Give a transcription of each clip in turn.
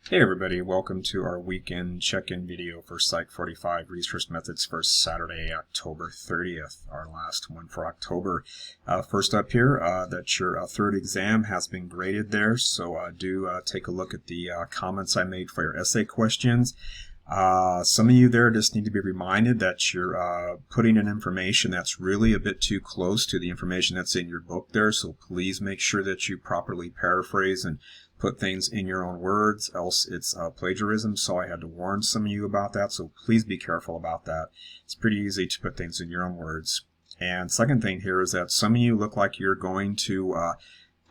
Hey everybody, welcome to our weekend check-in video for Psych-45 Research Methods for Saturday, October 30th, our last one for October. First up here, that your third exam has been graded there, so do take a look at the comments I made for your essay questions. Some of you there just need to be reminded that you're putting in information that's really a bit too close to the information that's in your book there, so please make sure that you properly paraphrase and put things in your own words, else it's plagiarism, so I had to warn some of you about that, so please be careful about that. It's pretty easy to put things in your own words. And second thing here is that some of you look like you're going to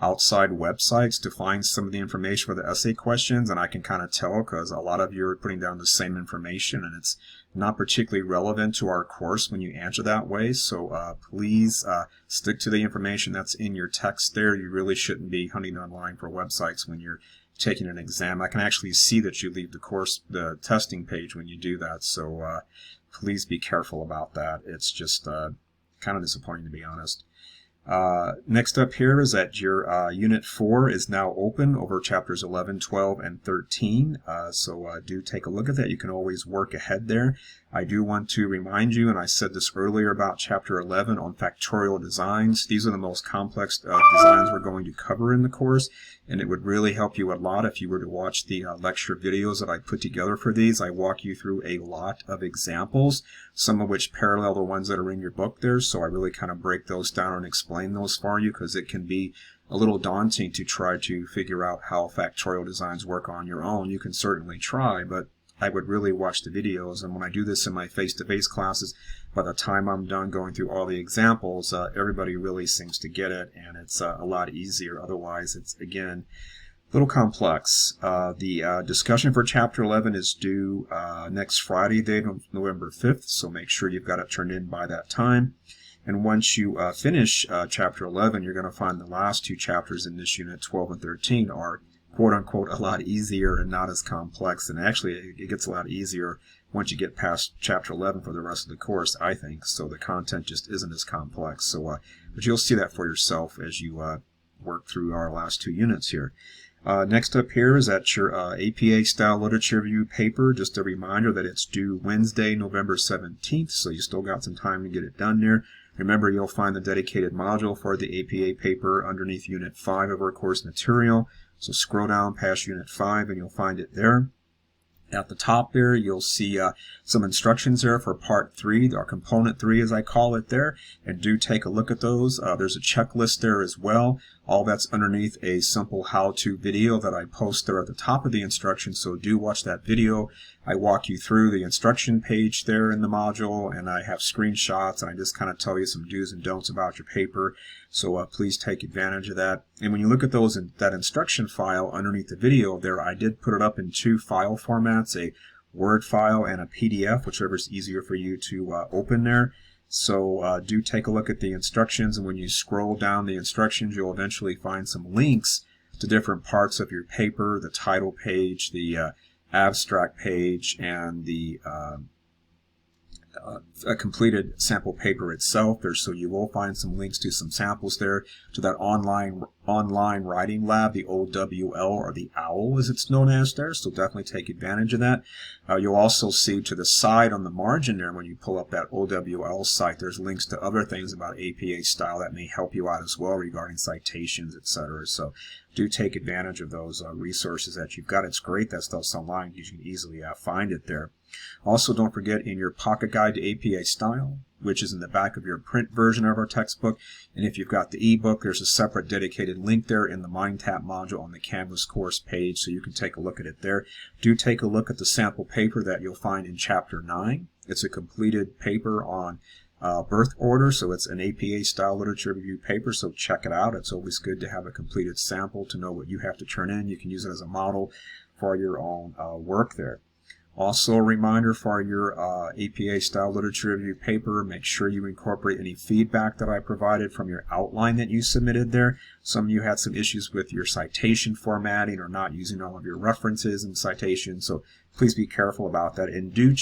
outside websites to find some of the information for the essay questions, and I can kind of tell because a lot of you are putting down the same information and it's not particularly relevant to our course when you answer that way, so please stick to the information that's in your text there. You really shouldn't be hunting online for websites when you're taking an exam. I can actually see that you leave the testing page when you do that, so please be careful about that. It's just kind of disappointing, to be honest. Next up here is that your Unit 4 is now open over chapters 11, 12, and 13, so do take a look at that. You can always work ahead there. I do want to remind you, and I said this earlier about chapter 11 on factorial designs. These are the most complex designs we're going to cover in the course, and it would really help you a lot if you were to watch the lecture videos that I put together for these. I walk you through a lot of examples, some of which parallel the ones that are in your book there, so I really kind of break those down and explain those for you because it can be a little daunting to try to figure out how factorial designs work on your own. You can certainly try, but I would really watch the videos, and when I do this in my face-to-face classes, by the time I'm done going through all the examples, everybody really seems to get it, and it's a lot easier. Otherwise, it's, again, a little complex. The discussion for Chapter 11 is due next Friday, date of November 5th, so make sure you've got it turned in by that time. And once you finish Chapter 11, you're going to find the last two chapters in this unit, 12 and 13, are quote-unquote a lot easier and not as complex, and actually it gets a lot easier once you get past chapter 11 for the rest of the course, I think, so the content just isn't as complex. So but you'll see that for yourself as you work through our last two units here. Next up here is that your APA style literature review paper. Just a reminder that it's due Wednesday, November 17th, so you still got some time to get it done there. Remember, you'll find the dedicated module for the APA paper underneath Unit 5 of our course material. So scroll down past Unit 5 and you'll find it there. At the top there, you'll see some instructions there for Part 3, or Component 3 as I call it there, and do take a look at those. There's a checklist there as well. All that's underneath a simple how-to video that I post there at the top of the instructions, so do watch that video. I walk you through the instruction page there in the module, and I have screenshots, and I just kind of tell you some do's and don'ts about your paper, so please take advantage of that. And when you look at those that instruction file underneath the video there, I did put it up in two file formats, a Word file and a PDF, whichever is easier for you to open there. So do take a look at the instructions, and when you scroll down the instructions, you'll eventually find some links to different parts of your paper, the title page, the abstract page, and the a completed sample paper itself there, so you will find some links to some samples there, to that online writing lab, the OWL, or the OWL as it's known as there, so definitely take advantage of that. You'll also see to the side on the margin there, when you pull up that OWL site, there's links to other things about APA style that may help you out as well regarding citations, etc. So do take advantage of those resources that you've got. It's great that stuff's online because you can easily find it there. Also, don't forget, in your pocket guide to APA style, which is in the back of your print version of our textbook, and if you've got the ebook, there's a separate dedicated link there in the MindTap module on the Canvas course page, so you can take a look at it there. Do take a look at the sample paper that you'll find in Chapter 9. It's a completed paper on birth order, so it's an APA style literature review paper, so check it out. It's always good to have a completed sample to know what you have to turn in. You can use it as a model for your own work there. Also, a reminder for your APA style literature review paper, make sure you incorporate any feedback that I provided from your outline that you submitted there. Some of you had some issues with your citation formatting or not using all of your references and citations, so please be careful about that, and do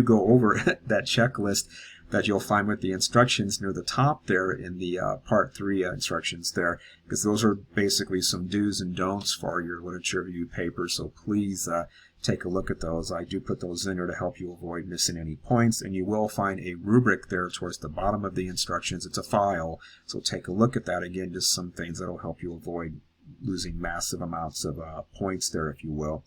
go over that checklist that you'll find with the instructions near the top there in the Part 3 instructions there, because those are basically some do's and don'ts for your literature review paper, so please take a look at those. I do put those in there to help you avoid missing any points, and you will find a rubric there towards the bottom of the instructions. It's a file, so take a look at that. Again, just some things that will help you avoid losing massive amounts of points there, if you will.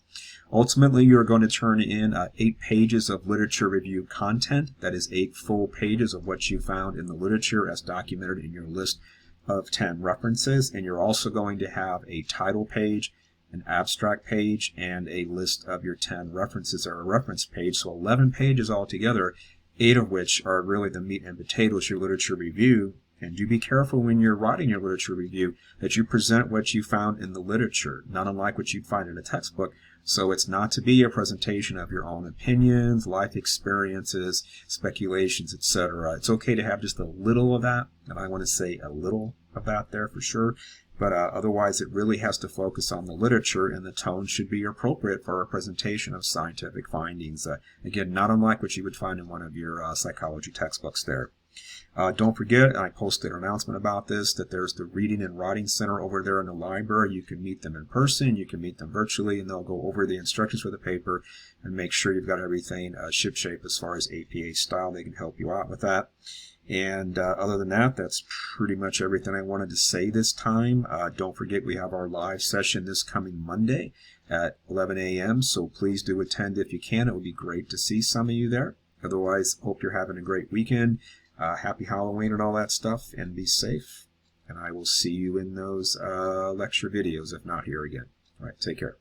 Ultimately, you're going to turn in 8 pages of literature review content. That is 8 full pages of what you found in the literature as documented in your list of 10 references. And you're also going to have a title page, an abstract page, and a list of your 10 references, or a reference page. So 11 pages altogether, 8 of which are really the meat and potatoes, your literature review. And do be careful when you're writing your literature review that you present what you found in the literature, not unlike what you'd find in a textbook. So it's not to be a presentation of your own opinions, life experiences, speculations, etc. It's okay to have just a little of that, and I want to say a little of that there for sure. But otherwise, it really has to focus on the literature, and the tone should be appropriate for a presentation of scientific findings. Again, not unlike what you would find in one of your psychology textbooks there. Don't forget, I posted an announcement about this, that there's the Reading and Writing Center over there in the library. You can meet them in person, you can meet them virtually, and they'll go over the instructions for the paper and make sure you've got everything shipshape as far as APA style. They can help you out with that. And other than that, that's pretty much everything I wanted to say this time. Don't forget, we have our live session this coming Monday at 11 a.m., so please do attend if you can. It would be great to see some of you there. Otherwise, hope you're having a great weekend. Happy Halloween and all that stuff, and be safe. And I will see you in those lecture videos, if not here again. All right, take care.